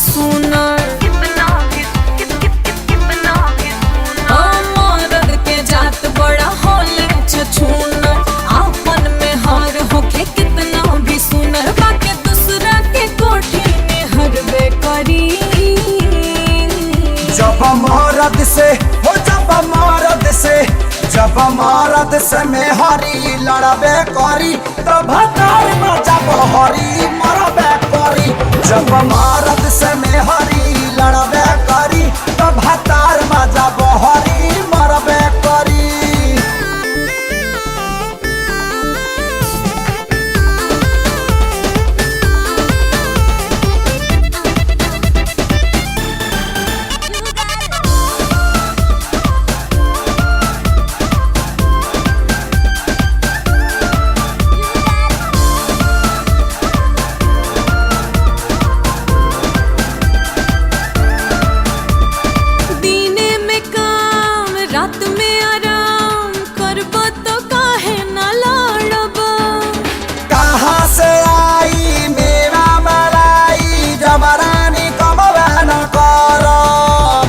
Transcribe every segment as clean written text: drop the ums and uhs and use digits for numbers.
सुनर, मर्द के जात बड़ा होले छछूनर। आपन में हार होके कितना भी सुनर, बाकी दूसरा के कोठी में हरबे करी। जब मरद से हो जब मरद से में हरी लड़बे करी तब तार मजा बहरी मरबे करी। जब मरद से में हरी लड़बे करी तब तार मजा बहरी मरबे करी। रात में आराम करब तो काहे ना लड़ब। कहाँ से आई मेरा मलाई जबरानी कमबे न करब।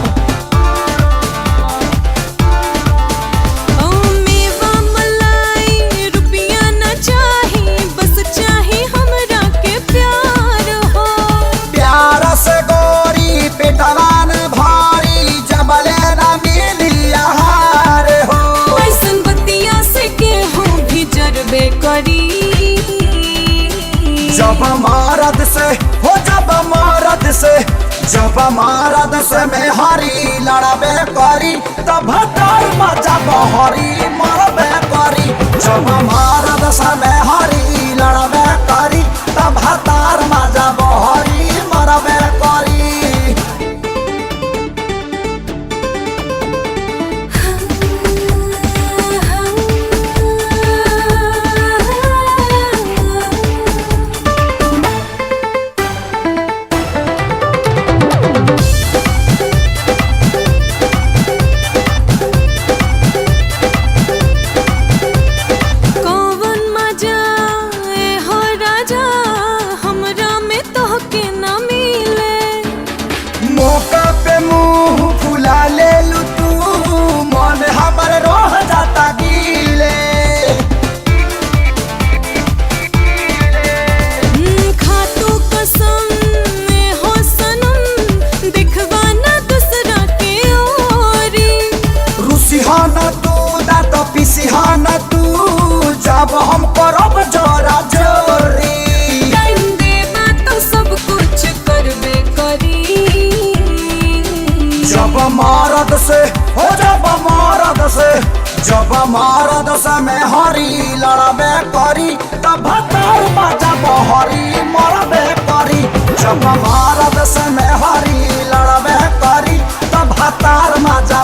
मेवा मलाई रुपया न चाही, बस चाही हमरा के प्यार हो। प्यार से गोरी पेटवान भारी जबले न मिली आहार हो। ऐसन बतिया से गेहूं भी जरबे करी। जब मरद से हो जब मरद से में हरी लड़बे करी तब तार मजा बहरी मरबे करी। जब मरद से में हरी लड़बे करी तब तार मजा बहरी मरबे करी। मौका पे मुंह फुला ले लू तू, मन हमर रह जाता गीले। खातू कसम में हो सनम, दिखवा ना दूसरा के ओरी। रुसिहाना तू दांत पिसिहाना तू, जब हम करब जोरा जोरी। टाइम देबा तो सब कुछ करबे करी। जब मरद से में हरी लड़बे करी तब तार मजा बहरी मरबे करी। जब मरद से में हरी लड़बे करी तब तार मजा